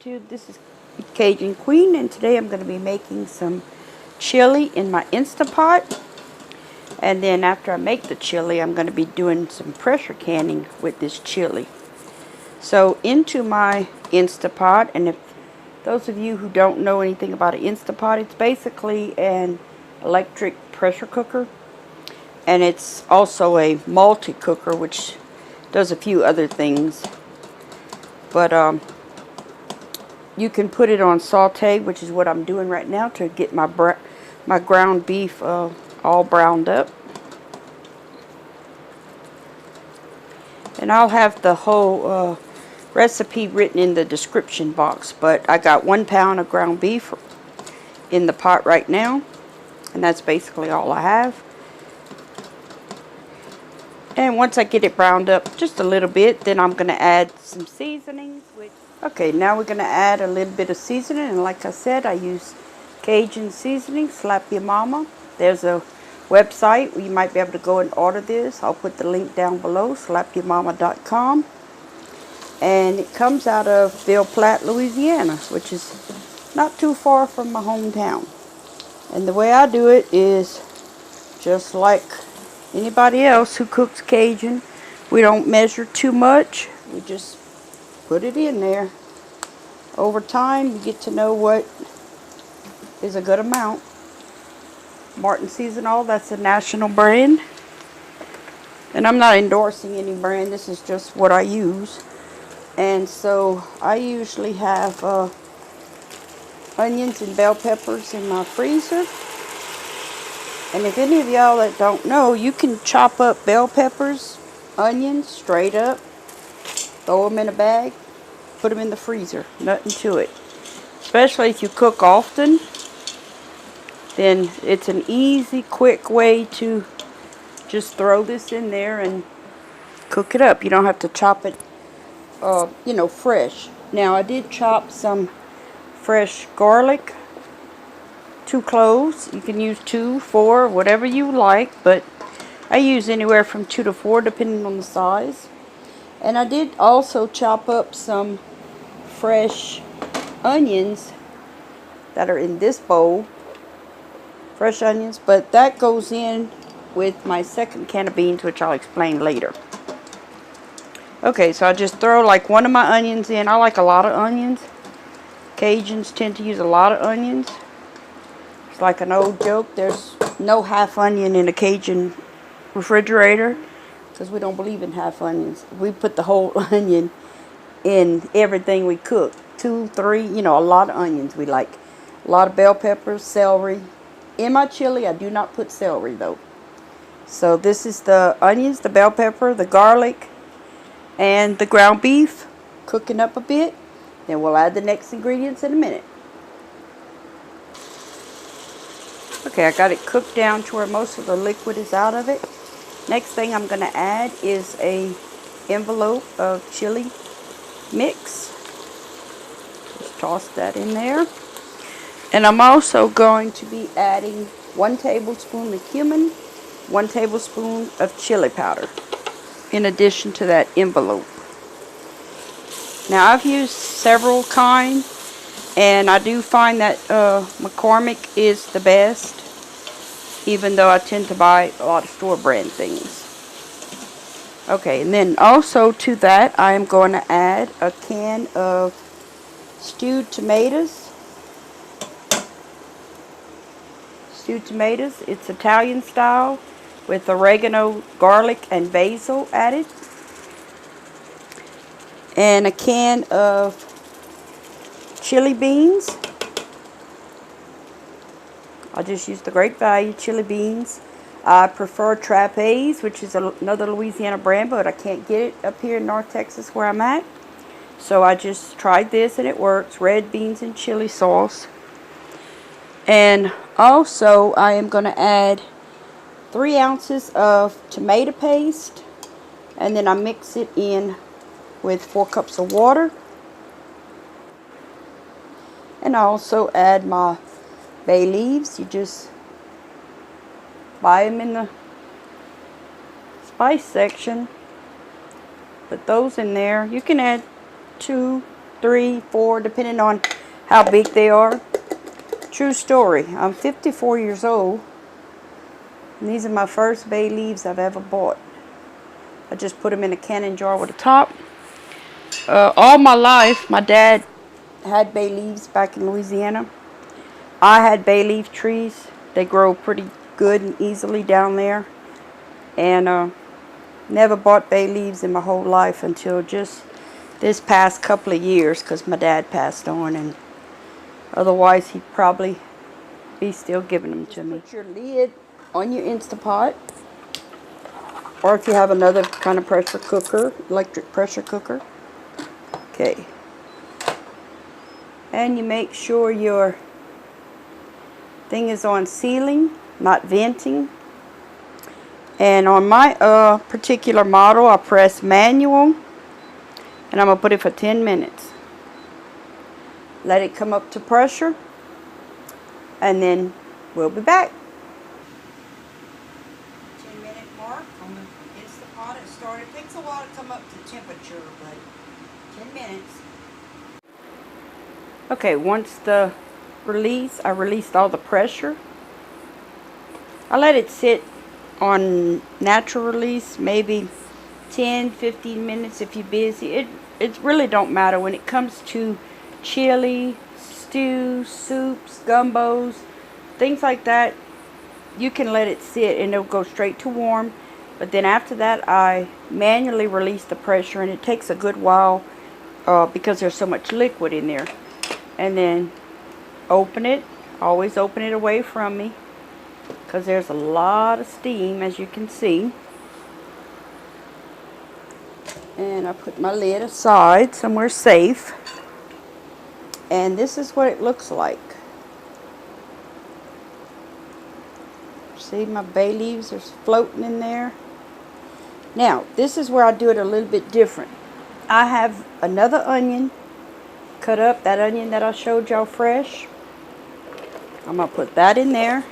YouTube. This is Cajun Queen, and today I'm going to be making some chili in my Instapot. And then after I make the chili, I'm going to be doing some pressure canning with this chili. So into my Instapot, and if those of you who don't know anything about an Instapot, it's basically an electric pressure cooker. And it's also a multi-cooker, which does a few other things. But you can put it on saute, which is what I'm doing right now to get my ground beef all browned up. And I'll have the whole recipe written in the description box. But I got 1 pound of ground beef in the pot right now, and that's basically all I have. And once I get it browned up just a little bit, then I'm going to add some seasonings. Okay, now we're going to add a little bit of seasoning. And like I said, I use Cajun seasoning, Slap Your Mama. There's a website where you might be able to go and order this. I'll put the link down below, slapyourmama.com. And it comes out of Ville Platte, Louisiana, which is not too far from my hometown. And the way I do it is just like anybody else who cooks Cajun. We don't measure too much. We just put it in there. Over time, you get to know what is a good amount. Martin Seasonal, that's a national brand. And I'm not endorsing any brand. This is just what I use. And so I usually have onions and bell peppers in my freezer. And if any of y'all that don't know, you can chop up bell peppers, onions straight up, throw them in a bag, put them in the freezer, nothing to it. Especially if you cook often, then it's an easy, quick way to just throw this in there and cook it up. You don't have to chop it, fresh. Now I did chop some fresh garlic. 2 cloves. You can use 2, 4, whatever you like, but I use anywhere from 2 to 4 depending on the size. And I did also chop up some fresh onions that are in this bowl. Fresh onions, but that goes in with my second can of beans, which I'll explain later. Okay, so I just throw like 1 of my onions in. I like a lot of onions. Cajuns tend to use a lot of onions. Like an old joke, there's no half onion in a Cajun refrigerator because we don't believe in half onions. We put the whole onion in everything we cook. 2, 3, a lot of onions we like. A lot of bell peppers, celery. In my chili, I do not put celery though. So this is the onions, the bell pepper, the garlic, and the ground beef cooking up a bit. Then we'll add the next ingredients in a minute. Okay, I got it cooked down to where most of the liquid is out of it. Next thing I'm going to add is a envelope of chili mix. Just toss that in there. And I'm also going to be adding 1 tablespoon of cumin, 1 tablespoon of chili powder, in addition to that envelope. Now I've used several kinds. And I do find that McCormick is the best, even though I tend to buy a lot of store brand things. Okay, and then also to that, I am going to add a can of stewed tomatoes. Stewed tomatoes, it's Italian style with oregano, garlic, and basil added. And a can of chili beans. I just use the Great Value chili beans. I prefer Trapeze, which is another Louisiana brand, but I can't get it up here in North Texas where I'm at. So I just tried this and it works. Red beans and chili sauce. And also I am going to add 3 ounces of tomato paste. And then I mix it in with 4 cups of water. And I also add my bay leaves. You just buy them in the spice section. Put those in there. You can add 2 3, 4, depending on how big they are. True story. I'm 54 years old, and these are my first bay leaves I've ever bought. I just put them in a canning jar with a top. All my life, my dad had bay leaves back in Louisiana. I had bay leaf trees. They grow pretty good and easily down there. And never bought bay leaves in my whole life until just this past couple of years, because my dad passed on, and otherwise he'd probably be still giving them to me. Put your lid on your Instapot, or if you have another kind of pressure cooker, electric pressure cooker. Okay. And you make sure your thing is on sealing, not venting. And on my particular model, I press manual, and I'm going to put it for 10 minutes. Let it come up to pressure, and then we'll be back. 10-minute mark on the Instapot. It started. It takes a while to come up to temperature, but 10 minutes. Okay, once the I released all the pressure. I let it sit on natural release, maybe 10-15 minutes if you're busy. It really don't matter when it comes to chili, stew, soups, gumbos, things like that. You can let it sit and it'll go straight to warm. But then after that, I manually release the pressure, and it takes a good while because there's so much liquid in there. And then open it. Always open it away from me, because there's a lot of steam, as you can see. And I put my lid aside somewhere safe. And this is what it looks like. See, my bay leaves are floating in there. Now, this is where I do it a little bit different. I have another onion cut up, that onion that I showed y'all fresh. I'm going to put that in there.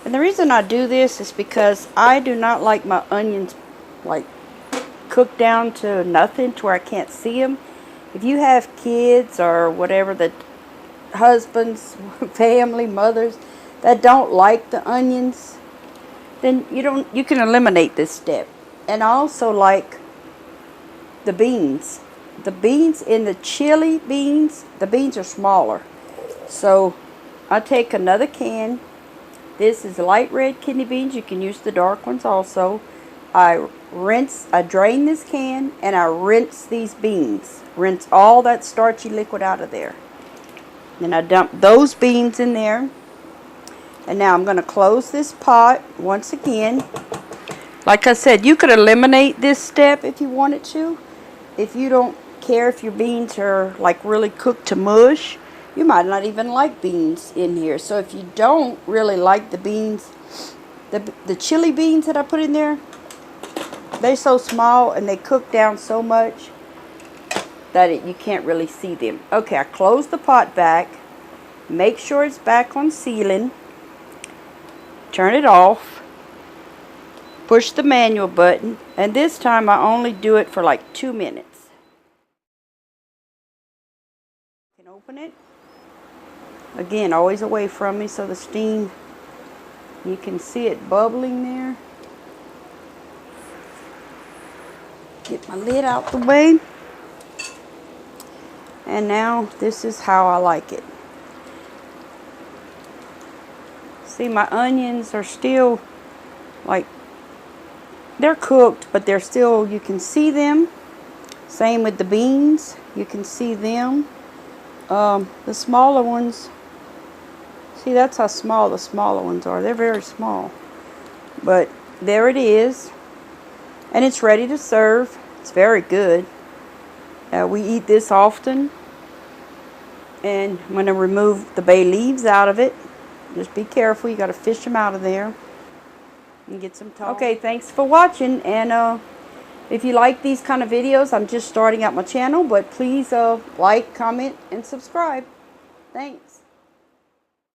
And the reason I do this is because I do not like my onions like cooked down to nothing to where I can't see them. If you have kids or whatever, that husbands, family, mothers that don't like the onions, then you can eliminate this step. And I also like the beans. The beans in the chili beans, the beans are smaller. So I take another can. This is light red kidney beans. You can use the dark ones also. I drain this can and I rinse these beans. Rinse all that starchy liquid out of there. Then I dump those beans in there. And now I'm going to close this pot once again. Like I said, you could eliminate this step if you wanted to. If you don't care if your beans are like really cooked to mush, you might not even like beans in here. So if you don't really like the beans, the chili beans that I put in there, they're so small and they cook down so much that you can't really see them. Okay, I close the pot back. Make sure it's back on sealing. Turn it off. Push the manual button. And this time I only do it for like 2 minutes. You can open it. Again, always away from me so the steam, you can see it bubbling there. Get my lid out the way. And now this is how I like it. See, my onions are still like, they're cooked, but they're still, you can see them. Same with the beans, you can see them. The smaller ones, see, that's how small the smaller ones are. They're very small. But there it is. And it's ready to serve. It's very good. We eat this often. And I'm going to remove the bay leaves out of it. Just be careful. You got to fish them out of there. And get some tall. Okay, thanks for watching. And if you like these kind of videos, I'm just starting out my channel. But please like, comment, and subscribe. Thanks.